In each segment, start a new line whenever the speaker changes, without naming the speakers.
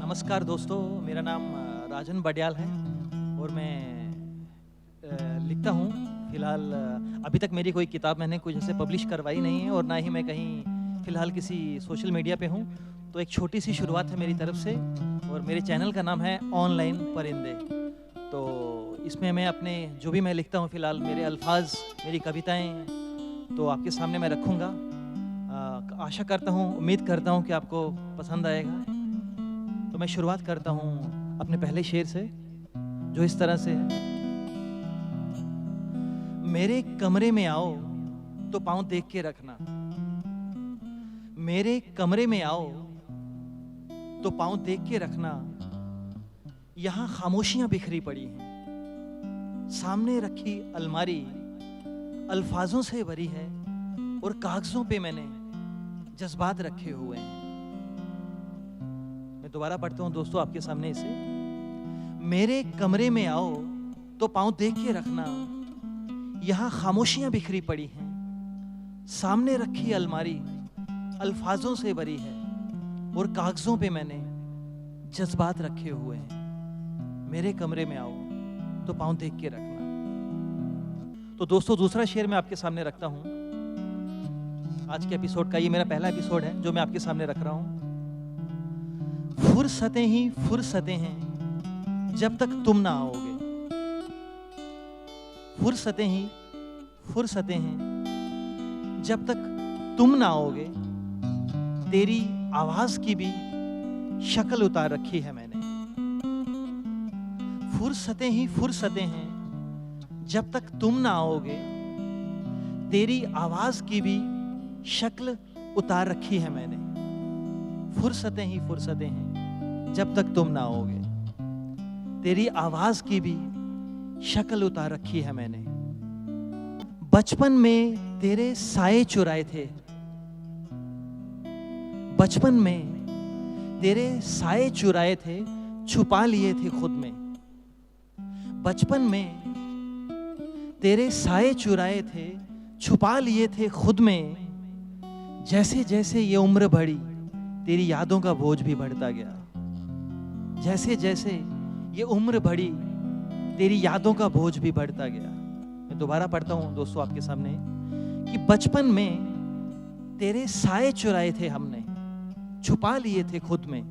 नमस्कार दोस्तों, मेरा नाम राजन बडियाल है और मैं लिखता हूँ। फ़िलहाल अभी तक मेरी कोई किताब मैंने कुछ ऐसे पब्लिश करवाई नहीं है और ना ही मैं कहीं फ़िलहाल किसी सोशल मीडिया पे हूँ। तो एक छोटी सी शुरुआत है मेरी तरफ से और मेरे चैनल का नाम है ऑनलाइन परिंदे। तो इसमें मैं अपने जो भी मैं लिखता हूँ फ़िलहाल मेरे अल्फाज, मेरी कविताएँ तो आपके सामने मैं रखूँगा। आशा करता हूँ, उम्मीद करता हूँ कि आपको पसंद आएगा। तो मैं शुरुआत करता हूँ अपने पहले शेर से, जो इस तरह से है। मेरे कमरे में आओ तो पाँव देख के रखना, मेरे कमरे में आओ तो पाँव देख के रखना। यहाँ खामोशियां बिखरी पड़ी हैं, सामने रखी अलमारी अल्फाजों से भरी है और कागजों पे मैंने जज्बात रखे हुए हैं। मैं दोबारा पढ़ता हूँ दोस्तों आपके सामने इसे। मेरे कमरे में आओ तो पाँव देख के रखना, यहाँ खामोशियां बिखरी पड़ी हैं, सामने रखी अलमारी अल्फाजों से भरी है और कागजों पे मैंने जज्बात रखे हुए हैं। मेरे कमरे में आओ तो पाँव देख के रखना। तो दोस्तों दूसरा शेर मैं आपके सामने रखता हूँ। आज के एपिसोड का ये मेरा पहला एपिसोड है जो मैं आपके सामने रख रहा हूँ। फुर्सतें ही फुर्सतें हैं जब तक तुम ना आओगे, फुर्सतें ही फुर्सतें हैं जब तक तुम ना आओगे। तेरी आवाज की भी शक्ल उतार रखी है मैंने। फुर्सतें ही फुर्सतें हैं जब तक तुम ना आओगे, तेरी आवाज की भी शक्ल उतार रखी है मैंने। फुर्सतें ही फुर्सतें हैं जब तक तुम ना आओगे, तेरी आवाज की भी शक्ल उतार रखी है मैंने। बचपन में तेरे साए चुराए थे, बचपन में तेरे साए चुराए थे, छुपा लिए थे खुद में। बचपन में तेरे साए चुराए थे, छुपा लिए थे खुद में। जैसे जैसे ये उम्र बढ़ी, तेरी यादों का बोझ भी बढ़ता गया। जैसे जैसे ये उम्र बढ़ी, तेरी यादों का बोझ भी बढ़ता गया। मैं दोबारा पढ़ता हूँ दोस्तों आपके सामने कि बचपन में तेरे साए चुराए थे हमने, छुपा लिए थे खुद में।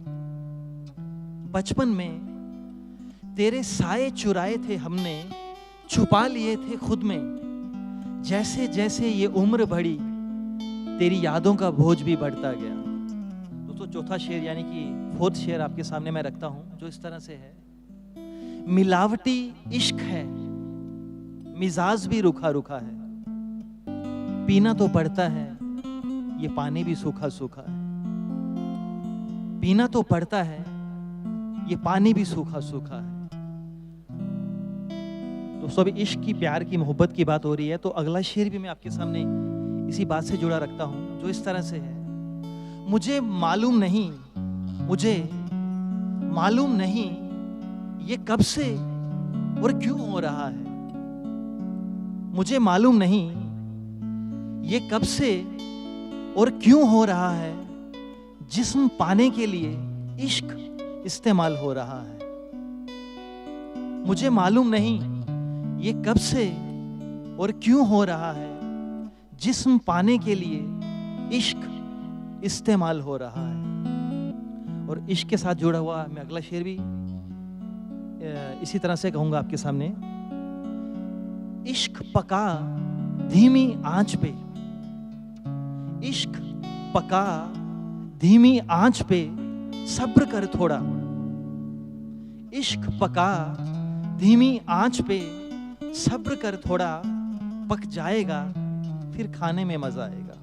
बचपन में तेरे साए चुराए थे हमने, छुपा लिए थे खुद में। जैसे जैसे ये उम्र बढ़ी, तेरी यादों का बोझ भी बढ़ता गया। दोस्तों चौथा शेर यानी कि फोर्थ शेर आपके सामने मैं रखता हूं जो इस तरह से है। मिलावटी इश्क है, मिजाज भी रुखा रुखा है, पीना तो पड़ता है, ये पानी भी सूखा सूखा है। पीना तो पड़ता है, ये पानी भी सूखा सूखा है। दोस्तों अभी इश्क की, प्यार की, मोहब्बत की बात हो रही है, तो अगला शेर भी मैं आपके सामने इसी बात से जुड़ा रखता हूं जो इस तरह से है। मुझे मालूम नहीं, मुझे मालूम नहीं ये कब से और क्यों हो रहा है। मुझे मालूम नहीं ये कब से और क्यों हो रहा है। जिस्म पाने के लिए इश्क इस्तेमाल हो रहा है। मुझे मालूम नहीं ये कब से और क्यों हो रहा है। जिस्म पाने के लिए इश्क इस्तेमाल हो रहा है। और इश्क के साथ जुड़ा हुआ मैं अगला शेर भी इसी तरह से कहूंगा आपके सामने। इश्क पका धीमी आंच पे, इश्क पका धीमी आंच पे, सब्र कर थोड़ा। इश्क पका धीमी आंच पे, सब्र कर थोड़ा। पक जाएगा फिर खाने में मजा आएगा।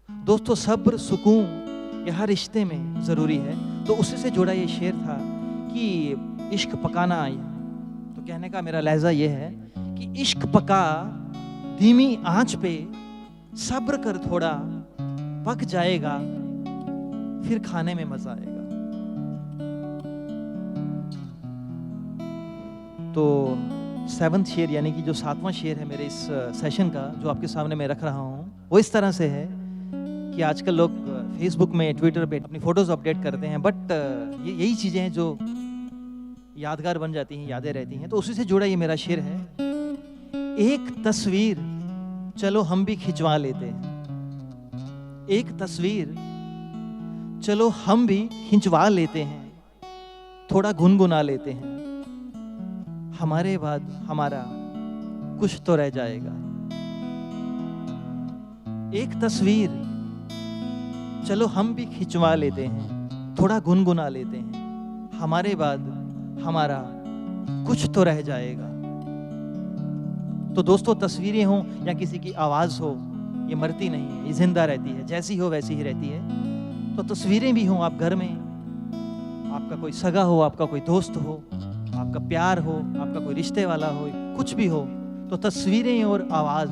दोस्तों सब्र, सुकून यह हर रिश्ते में जरूरी है। तो उसी से जुड़ा ये शेर था कि इश्क पकाना आया। तो कहने का मेरा लहजा ये है कि इश्क पका धीमी आंच पे, सब्र कर थोड़ा। पक जाएगा फिर खाने में मजा आएगा। तो 7वां शेर यानी कि जो 7वां शेर है मेरे इस सेशन का, जो आपके सामने मैं रख रहा हूं, वो इस तरह से है। कि आजकल लोग फेसबुक में, ट्विटर पे अपनी फोटोज अपडेट करते हैं, बट ये यही चीजें हैं जो यादगार बन जाती हैं, यादें रहती हैं। तो उसी से जुड़ा ये मेरा शेर है। एक तस्वीर चलो हम भी खिंचवा लेते हैं, एक तस्वीर चलो हम भी खिंचवा लेते हैं, थोड़ा गुनगुना लेते हैं, हमारे बाद हमारा कुछ तो रह जाएगा। एक तस्वीर चलो हम भी खिंचवा लेते हैं, थोड़ा गुनगुना लेते हैं, हमारे बाद हमारा कुछ तो रह जाएगा। तो दोस्तों, तस्वीरें हो या किसी की आवाज हो, ये मरती नहीं है, ये जिंदा रहती है, जैसी हो वैसी ही रहती है। तो तस्वीरें भी हो, आप घर में, आपका कोई सगा हो, आपका कोई दोस्त हो, आपका प्यार हो, आपका कोई रिश्ते वाला हो, कुछ भी हो, तो तस्वीरें और आवाज,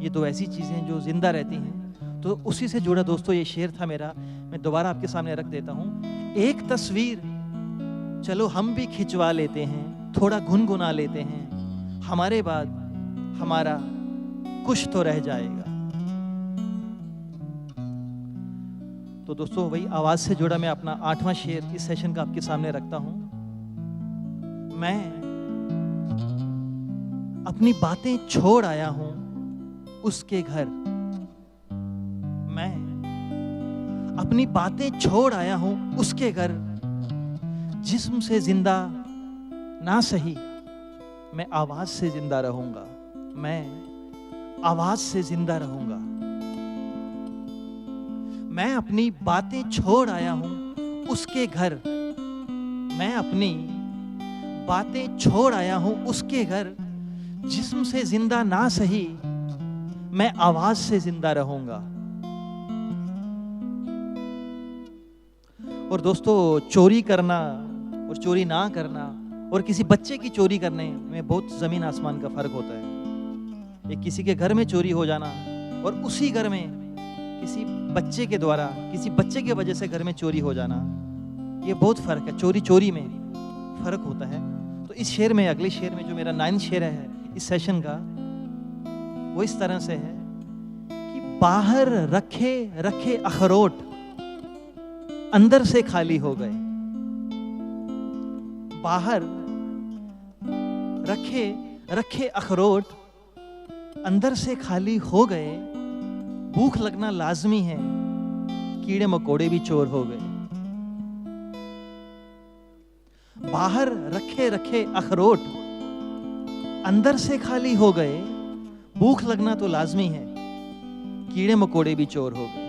ये दो ऐसी चीजें हैं जो जिंदा रहती हैं। तो उसी से जुड़ा दोस्तों ये शेर था मेरा, मैं दोबारा आपके सामने रख देता हूं। एक तस्वीर चलो हम भी खिंचवा लेते हैं, थोड़ा गुनगुना लेते हैं, हमारे बाद हमारा कुछ तो रह जाएगा। तो दोस्तों, वही आवाज से जुड़ा मैं अपना 8वां शेर इस सेशन का आपके सामने रखता हूं। मैं अपनी बातें छोड़ आया हूं उसके घर, मैं अपनी बातें छोड़ आया हूं उसके घर, जिस्म से जिंदा ना सही, मैं आवाज से जिंदा रहूंगा, मैं आवाज से जिंदा रहूंगा। मैं अपनी बातें छोड़ आया हूं उसके घर, मैं अपनी बातें छोड़ आया हूं उसके घर, जिस्म से जिंदा ना सही, मैं आवाज से जिंदा रहूंगा। और दोस्तों, चोरी करना और चोरी ना करना और किसी बच्चे की चोरी करने में बहुत जमीन आसमान का फर्क होता है। एक किसी के घर में चोरी हो जाना और उसी घर में किसी बच्चे के द्वारा, किसी बच्चे की वजह से घर में चोरी हो जाना, ये बहुत फर्क है। चोरी चोरी में फर्क होता है। तो इस शेर में, अगले शेर में, जो मेरा 9वां शेर है इस सेशन का, वो इस तरह से है कि बाहर रखे रखे अखरोट अंदर से खाली हो गए, बाहर रखे रखे अखरोट अंदर से खाली हो गए, भूख लगना लाजमी है, कीड़े मकोड़े भी चोर हो गए। बाहर रखे रखे अखरोट अंदर से खाली हो गए, भूख लगना तो लाजमी है, कीड़े मकोड़े भी चोर हो गए।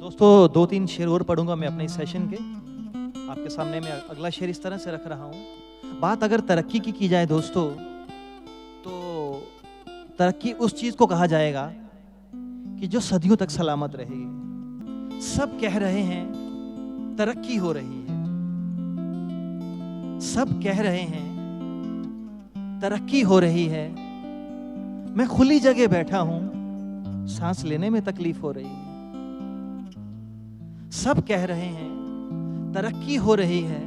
दोस्तों, 2-3 शेर और पढ़ूंगा मैं अपने इस सेशन के आपके सामने। मैं अगला शेर इस तरह से रख रहा हूं। बात अगर तरक्की की जाए दोस्तों, तो तरक्की उस चीज को कहा जाएगा कि जो सदियों तक सलामत रहेगी। सब कह रहे हैं तरक्की हो रही है, सब कह रहे हैं तरक्की हो रही है, मैं खुली जगह बैठा हूं, सांस लेने में तकलीफ हो रही है। सब कह रहे हैं तरक्की हो रही है,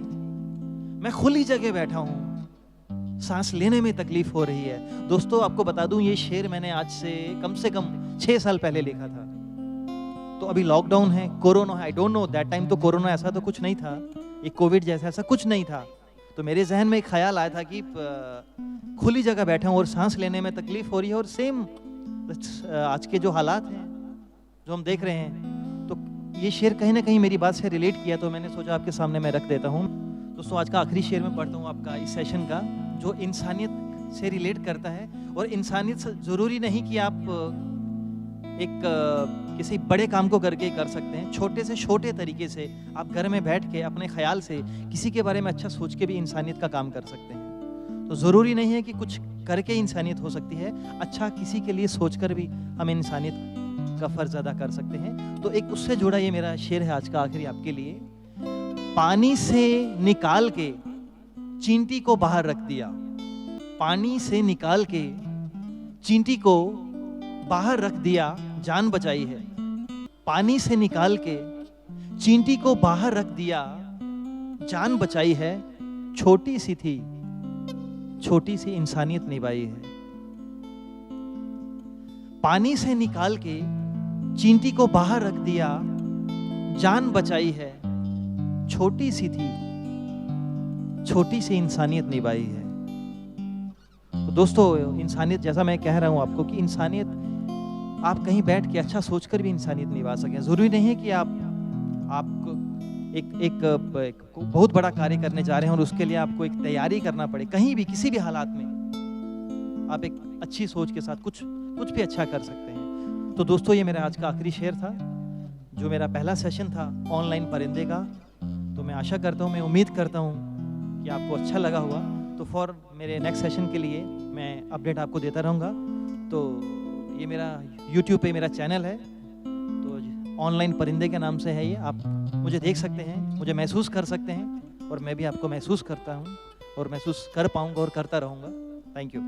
मैं खुली जगह बैठा हूं, सांस लेने में तकलीफ हो रही है। दोस्तों, आपको बता दूं, ये शेर मैंने आज से कम 6 साल पहले लिखा था। तो अभी लॉकडाउन है, कोरोना है, I don't know, that time तो कोरोना ऐसा तो कुछ नहीं था, ये कोविड जैसा ऐसा कुछ नहीं था। तो मेरे जहन में एक ख्याल आया था कि खुली जगह बैठा हूं और सांस लेने में तकलीफ हो रही है, और सेम आज के जो हालात हैं जो हम देख रहे हैं, तो ये शेर कहीं ना कहीं मेरी बात से रिलेट किया, तो मैंने सोचा आपके सामने मैं रख देता हूं। दोस्तों, आज का आखिरी शेर मैं पढ़ता हूं आपका इस सेशन का, जो इंसानियत से रिलेट करता है। और इंसानियत से जरूरी नहीं कि आप एक किसी बड़े काम को करके कर सकते हैं, छोटे से छोटे तरीके से आप घर में बैठ के अपने ख्याल से किसी के बारे में अच्छा सोच के भी इंसानियत का काम कर सकते हैं। तो ज़रूरी नहीं है कि कुछ करके इंसानियत हो सकती है, अच्छा किसी के लिए सोचकर भी हम इंसानियत का फर्ज अदा कर सकते हैं। तो एक उससे जुड़ा ये मेरा शेर है आज का आखिरी आपके लिए। पानी से निकाल के चींटी को बाहर रख दिया, पानी से निकाल के चींटी को बाहर रख दिया, जान बचाई है। पानी से निकाल के चींटी को बाहर रख दिया, जान बचाई है। छोटी सी थी, छोटी सी इंसानियत निभाई है। पानी से निकाल के चींटी को बाहर रख दिया, जान बचाई है, छोटी सी थी, छोटी सी इंसानियत निभाई है। तो दोस्तों, इंसानियत, जैसा मैं कह रहा हूं आपको कि इंसानियत आप कहीं बैठ के अच्छा सोचकर भी इंसानियत निभा सकें। जरूरी नहीं है कि आप एक बहुत बड़ा कार्य करने जा रहे हैं और उसके लिए आपको एक तैयारी करना पड़े। कहीं भी, किसी भी हालात में आप एक अच्छी सोच के साथ कुछ भी अच्छा कर सकते हैं। तो दोस्तों, ये मेरा आज का आखिरी शेर था, जो मेरा पहला सेशन था ऑनलाइन परिंदे का। तो मैं आशा करता हूँ, मैं उम्मीद करता हूँ कि आपको अच्छा लगा होगा। तो फॉर मेरे नेक्स्ट सेशन के लिए मैं अपडेट आपको देता रहूँगा। तो ये मेरा YouTube पे मेरा चैनल है, तो ऑनलाइन परिंदे के नाम से है ये। आप मुझे देख सकते हैं, मुझे महसूस कर सकते हैं, और मैं भी आपको महसूस करता हूँ और महसूस कर पाऊँगा और करता रहूँगा। Thank you.